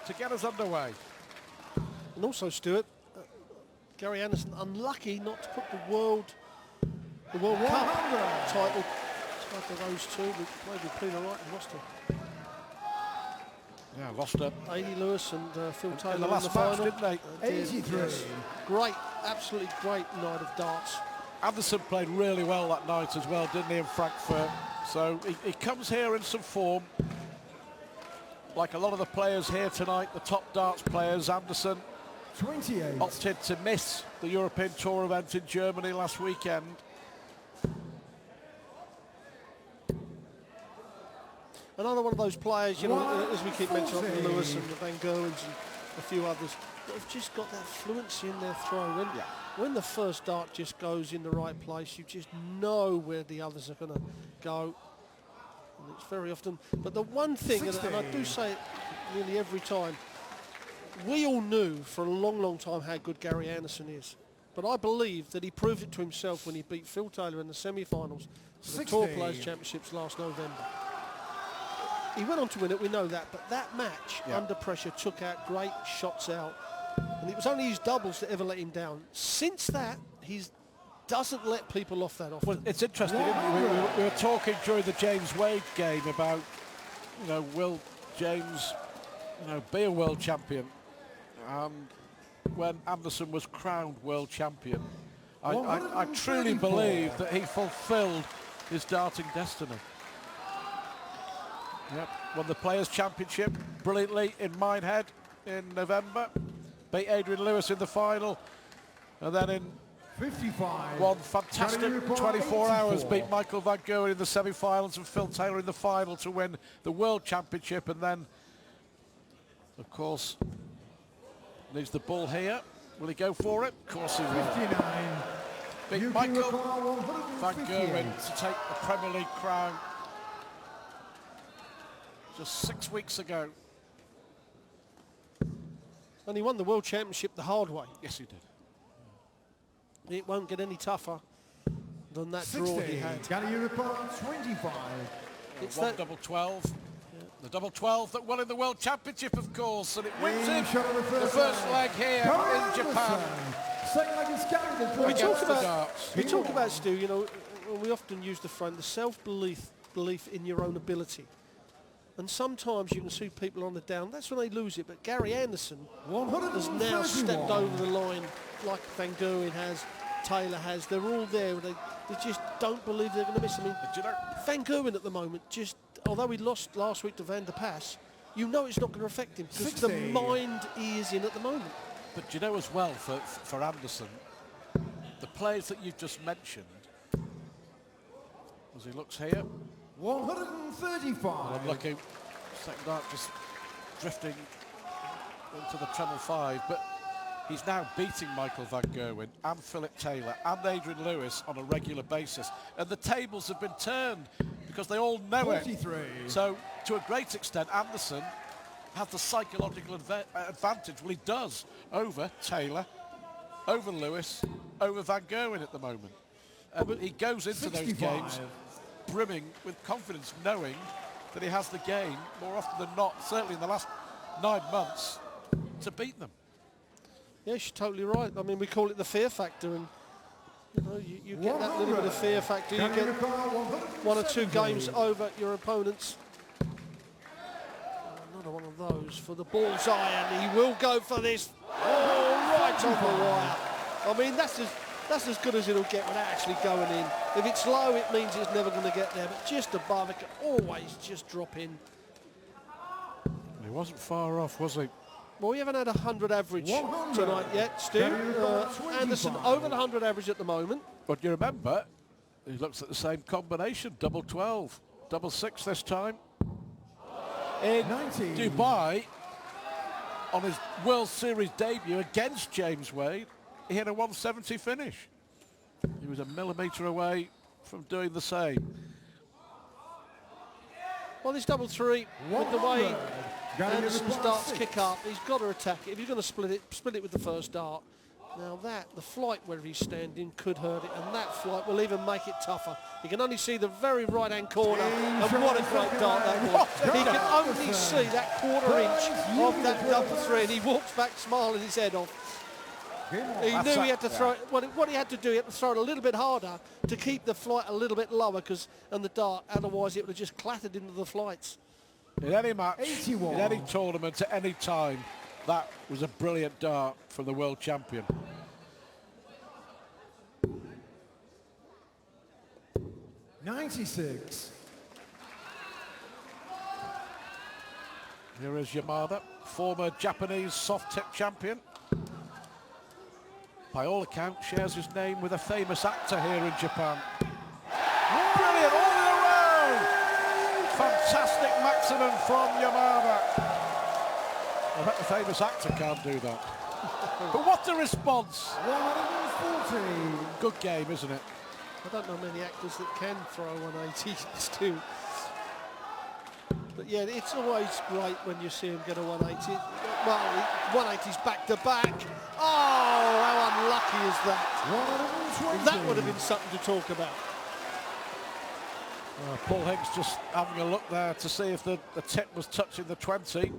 to get us underway. And also, Stuart, Gary Anderson unlucky not to put the World Cup title to those two. We played with Peter Wright and lost to Yeah, lost it. Adi Lewis and Phil Taylor in the last match, final. didn't they? 83. Yes. Great, absolutely great night of darts. Anderson played really well that night as well, didn't he, in Frankfurt? So he comes here in some form. Like a lot of the players here tonight, the top darts players, Anderson 28. opted to miss the European Tour event in Germany last weekend. Another one of those players, you know, as we keep mentioning, Lewis and the Van Gerwens and a few others, that have just got that fluency in their throw. When the first dart just goes in the right place, you just know where the others are going to go. And it's very often. But the one thing, and I do say it nearly every time, we all knew for a long, long time how good Gary Anderson is. But I believe that he proved it to himself when he beat Phil Taylor in the semi-finals of the Tour Players Championships last November. He went on to win it, we know that, but that match, under pressure, took out great shots out. And it was only his doubles that ever let him down. Since that, he doesn't let people off that often. Well, it's interesting, isn't it? We were talking during the James Wade game about, you know, will James, you know, be a world champion? And when Anderson was crowned world champion, I truly believe that he fulfilled his darting destiny. Yep, won the Players' Championship brilliantly in Minehead in November. Beat Adrian Lewis in the final. And then in 55. one fantastic 24 hours, beat Michael Van Gerwen in the semi-finals and Phil Taylor in the final to win the World Championship. And then, of course, needs the ball here. Will he go for it? Of course he will. 59. Beat Yuki Michael Van Gerwen to take the Premier League crown just 6 weeks ago. And he won the World Championship the hard way. Yes, he did. It won't get any tougher than that draw he had. Gary Anderson 25. It's that double 12. Yeah. The double 12 that won in the World Championship, of course, and it wins him the first leg here in Japan. Second leg is Gary. We talk about, Stu, you know, we often use the phrase, the self-belief in your own ability. And sometimes you can see people on the down. That's when they lose it. But Gary Anderson has now stepped over the line like Van Gerwen has, Taylor has. They're all there. They just don't believe they're going to miss. I mean, Van Gerwen at the moment, just although he lost last week to Van der Pas, you know it's not going to affect him because the mind he is in at the moment. But you know as well, for Anderson, the players that you've just mentioned, as he looks here, 135. Unlucky. Second dart just drifting into the treble 5, but he's now beating Michael Van Gerwen and Philip Taylor and Adrian Lewis on a regular basis. And the tables have been turned because they all know 43. it. So to a great extent, Anderson has the psychological advantage. Well, he does over Taylor, over Lewis, over Van Gerwen at the moment. And he goes into 65. Those games brimming with confidence, knowing that he has the game more often than not, certainly in the last 9 months, to beat them. Yes, you're totally right. I mean, we call it the fear factor, and you know, you get that little bit of fear factor. You get 1 or 2 games over your opponents. Another one of those for the bullseye, and he will go for this. Oh, right on the wire. I mean, that's as good as it'll get without actually going in. If it's low, it means it's never going to get there, but just above, it can always just drop in. He wasn't far off, was he? Well, we haven't had 100 average tonight yet, Stu. Anderson over the 100 average at the moment. But you remember, he looks at the same combination, double 12, double 6 this time. In 19. Dubai, on his World Series debut against James Wade, he had a 170 finish. He was a millimetre away from doing the same. Well, this double 3, with the way Anderson's darts kick up, he's got to attack it. If you're going to split it with the first dart. Now the flight where he's standing could hurt it, and that flight will even make it tougher. You can only see the very right-hand corner, and what a great dart that was. He can only see that quarter inch of that double three, and he walks back smiling his head off. He knew he had to throw it. What he had to do, he had to throw it a little bit harder to keep the flight a little bit lower, and the dart, otherwise it would have just clattered into the flights. In any match, 81. in any tournament, at any time, that was a brilliant dart from the world champion. $96. Here is Yamada, former Japanese soft tip champion. By all accounts, shares his name with a famous actor here in Japan. Brilliant, all in a row! Fantastic maximum from Yamada. I bet the famous actor can't do that. But what a response! 140. Good game, isn't it? I don't know many actors that can throw 180 still. But yeah, it's always great when you see him get a 180. Well, 180's back to back. Oh, how unlucky is that? 120. That would have been something to talk about. Paul Higgs just having a look there to see if the tip was touching the 20.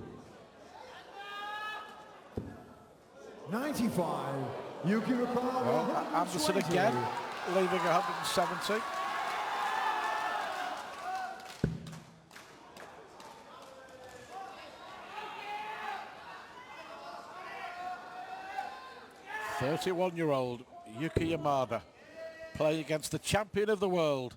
95. Yuki required Well, Anderson 120. again, leaving 170. "31-year-old Yuki Yamada playing against the champion of the world."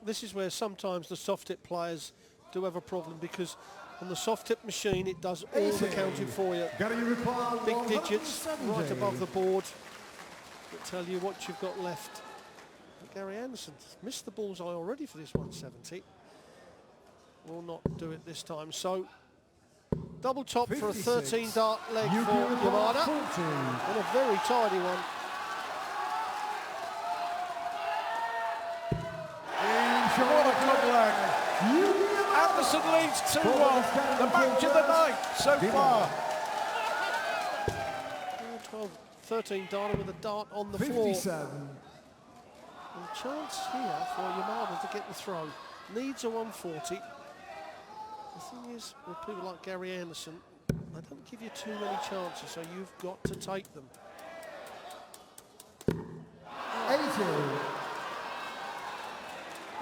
This is where sometimes the soft tip players do have a problem, because on the soft tip machine it does all the counting for you. Big digits right above the board that tell you what you've got left. But Gary Anderson missed the bullseye already for this 170. Will not do it this time. So double top for a 13 dart leg for Yamada, and a very tidy one. What a good leg. Anderson leads 2-1. The match of the night so far. 13 darter with a dart on the 57. floor. And a chance here for Yamada to get the throw. Needs a 140. The thing is, with people like Gary Anderson, they don't give you too many chances, so you've got to take them. 80.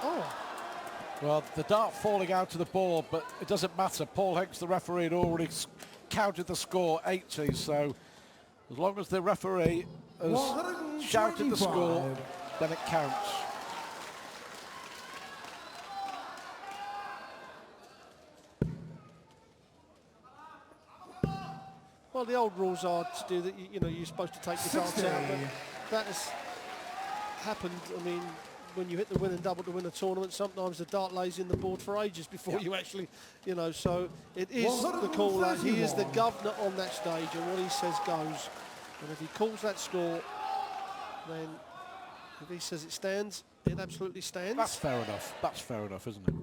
Oh, Well, the dart falling out of the board, but it doesn't matter. Paul Higgs, the referee, had already counted the score 80, so as long as the referee has shouted the score, then it counts. well, the old rules are to do that. You know, you're supposed to take the darts out, but that has happened. I mean, when you hit the winning double to win a tournament, sometimes the dart lays in the board for ages before you actually, you know, so it is the caller. He is the governor on that stage, and what he says goes. And if he calls that score, then if he says it stands, it absolutely stands. That's fair enough. That's fair enough, isn't it?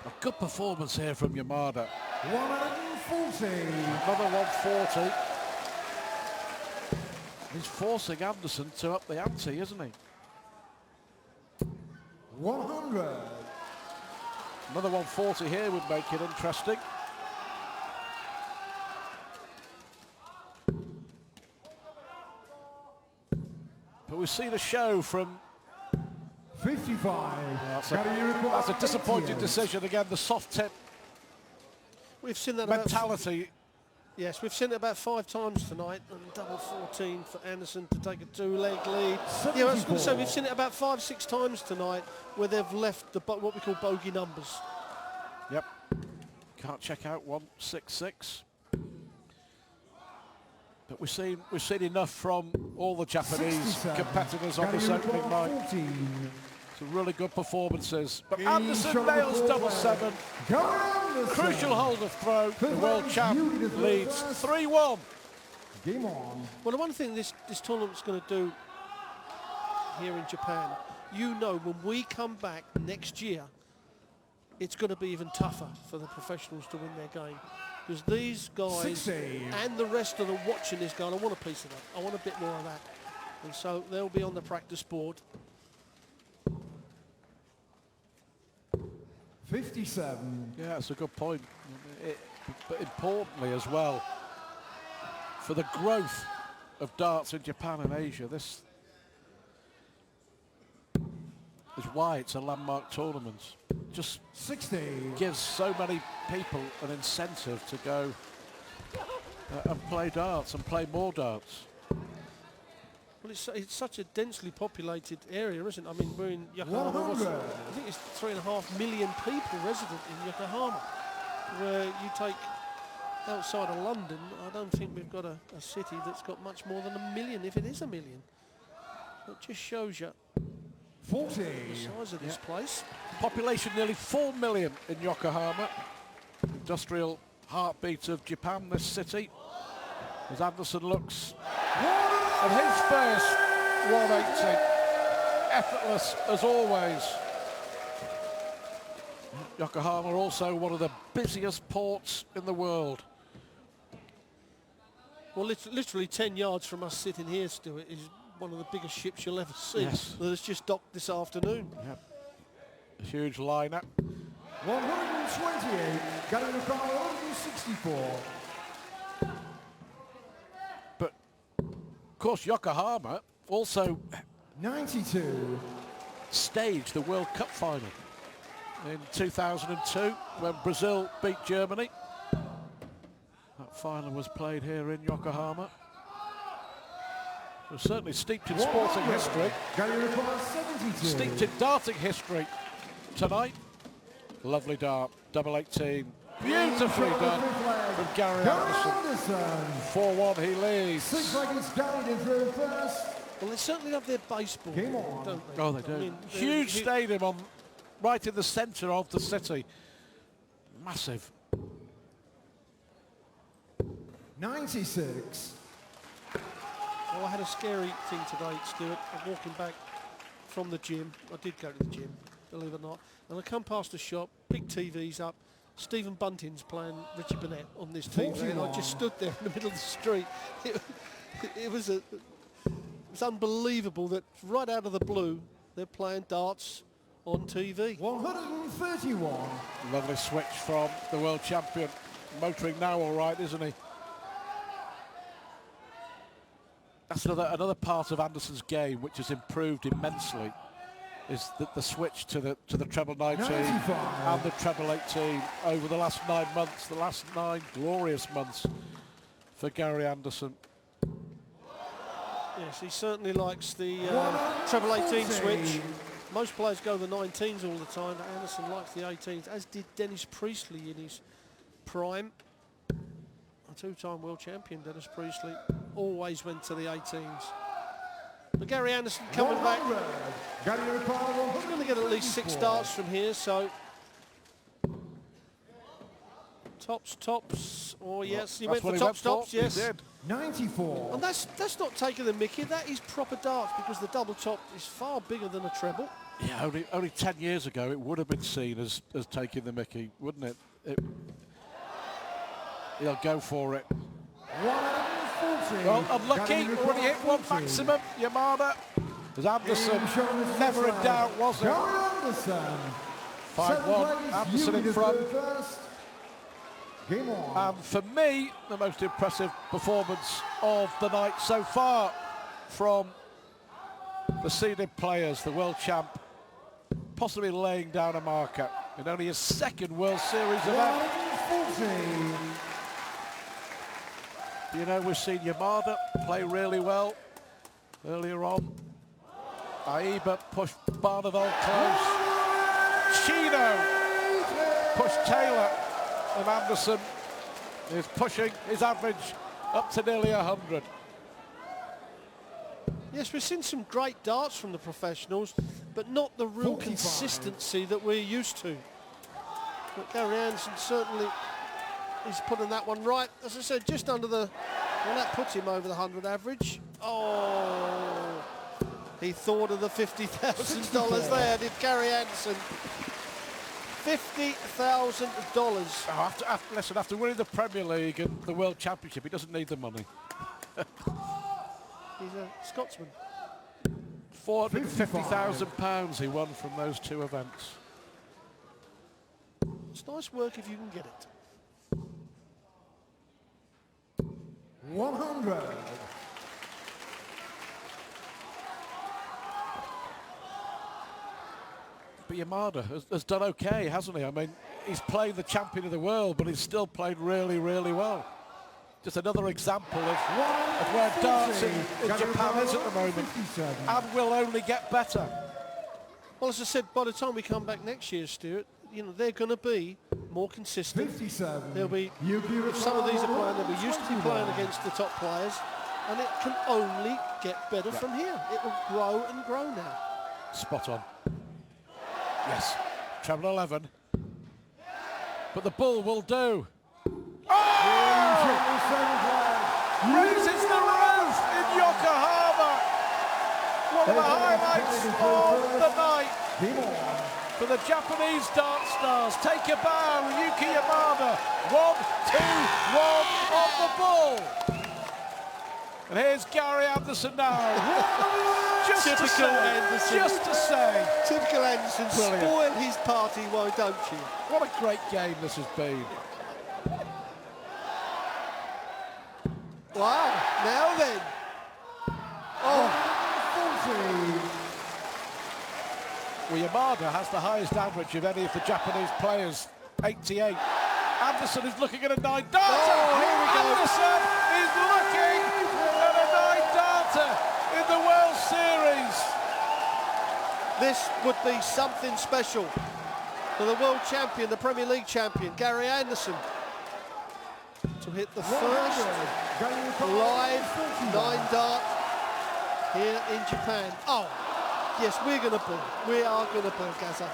A good performance here from Yamada. 140. Another 140. He's forcing Anderson to up the ante, isn't he? 100. Another 140 here would make it interesting. But we've seen a show from... 55. That's a disappointing decision. Again, the soft tip We've seen that mentality. Yes, we've seen it about 5 times tonight, and double 14 for Anderson to take a 2-leg lead. Yeah, I was going to say, we've seen it about 5-6 times tonight where they've left the what we call bogey numbers. Yep. Can't check out 166. But we've seen enough from all the Japanese competitors on this opening night. Some really good performances. But Anderson nails double 7. Crucial hold of throw. The world champ leads 3-1. Game on. Well, the one thing this tournament's going to do here in Japan, you know, when we come back next year, it's going to be even tougher for the professionals to win their game. Because these guys 60. and the rest of them watching this going, I want a piece of that. I want a bit more of that. And so they'll be on the practice board. 57. Yeah, that's a good point. But importantly as well, for the growth of darts in Japan and Asia, this is why it's a landmark tournament. Just 60. gives so many people an incentive to go and play darts and play more darts. Well, it's such a densely populated area, isn't it? I mean, we're in Yokohama. 100. I think it's 3.5 million people resident in Yokohama. Where you take outside of London, I don't think we've got a city that's got much more than 1 million, if it is 1 million. It just shows you 40. the size of this place. Population nearly 4 million in Yokohama. Industrial heartbeat of Japan, this city. As Anderson looks at his first 180, effortless as always. Yokohama also one of the busiest ports in the world. Well, literally 10 yards from us sitting here, Stuart, is one of the biggest ships you'll ever see. Yes. That has just docked this afternoon. Yep. A huge liner. 128. Got it across 164. But of course Yokohama also 92. staged the World Cup final in 2002 when Brazil beat Germany. That final was played here in Yokohama. It was certainly steeped in sporting history, Got it across 72. steeped in darting history tonight. Lovely dart, double 18. Beautifully done from Gary Anderson. 4-1 he leads. Seems like it's got it in through first. Well, they certainly love their baseball, Game on. don't they? Oh, they do. I mean, Huge stadium right in the centre of the city. Massive. 96. Well, I had a scary thing today, Stuart. I'm walking back from the gym. I did go to the gym, believe it or not. And I come past a shop, big TV's up. Stephen Bunting's playing Richie Burnett on this TV, and I just stood there in the middle of the street. It was unbelievable that right out of the blue, they're playing darts on TV. 131. Lovely switch from the world champion. Motoring now all right, isn't he? That's another part of Anderson's game which has improved immensely, is the switch to the treble 19 and the treble 18 over the last 9 months, the last 9 glorious months for Gary Anderson. Yes, he certainly likes the treble 18 switch. Most players go the 19s all the time, but Anderson likes the 18s, as did Dennis Priestley in his prime. A two-time world champion, Dennis Priestley, always went to the 18s. But Gary Anderson coming back. Got it across We're going to get at least 6 darts from here, so tops. Oh yes, he went for tops. Yes, He did. 94. and that's not taking the mickey. That is proper darts, because the double top is far bigger than a treble. Yeah, only 10 years ago it would have been seen as taking the mickey, wouldn't it? He'll go for it. 140. Well, unlucky, Got it already hit one across 40. maximum. Yamada. As Anderson, never in doubt, was it? Gary Anderson. 5-1, Anderson in front. Game on. And for me, the most impressive performance of the night so far from the seeded players, the world champ, possibly laying down a marker in only his second World Series event. 140. You know, we've seen Yamada play really well earlier on. Aiba pushed Barneveld close. Chino pushed Taylor, and Anderson is pushing his average up to nearly 100. Yes, we've seen some great darts from the professionals, but not the real 45. consistency that we're used to. But Gary Anderson certainly is putting that one right. As I said, just under the... Well, that puts him over the 100 average. Oh, he thought of the $50,000 there, did Gary Anderson. $50,000. Listen, after winning the Premier League and the World Championship, he doesn't need the money. He's a Scotsman. £450,000 he won from those two events. It's nice work if you can get it. 100. But Yamada has done okay, hasn't he? I mean, he's played the champion of the world, but he's still played really, really well. Just another example of where darts in Japan is at the moment, and will only get better. Well, as I said, by the time we come back next year, Stuart, you know, they're going to be more consistent. 57. They'll be, Yuki if some of these are playing, they'll be used to be playing against the top players, and it can only get better from here. It will grow and grow now. Spot on. Yes, treble 11. But the bull will do. Raises the roof in Yokohama. One of the highlights of the night for the Japanese dart stars. Take a bow, Yuki Yamada. 1, 2, 1 on the bull. And here's Gary Anderson now. Typical Anderson. Just to say. Typical Anderson. Brilliant. Spoil his party, why don't you? What a great game this has been. Wow, now then. Oh, Well, Yamada has the highest average of any of the Japanese players, 88. Anderson is looking at a 9 darter. Oh, here we go. Anderson is looking at a 9 darter in the World Series. this would be something special for the world champion, the Premier League champion, Gary Anderson, to hit the first live 9 dart here in Japan. Oh, yes, we're going to bull. We are going to bull, Gaza.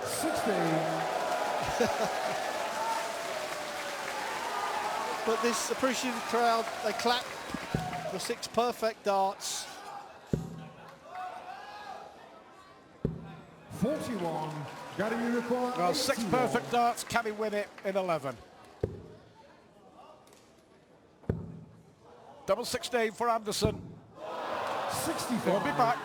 16. But this appreciative crowd, they clap for 6 perfect darts. 41. Gary require Well, 6 perfect darts. Can he win it in 11? Double 16 for Anderson. 65. He'll be back.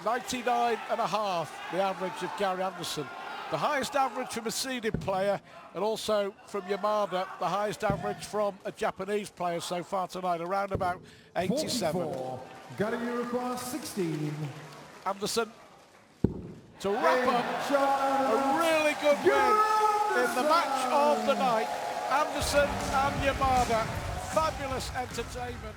99.5, the average of Gary Anderson. The highest average from a seeded player, and also from Yamada, the highest average from a Japanese player so far tonight, around about 87. 44. Gary require 16. Anderson to wrap up a really good win in the match of the night. Anderson and Yamada, fabulous entertainment.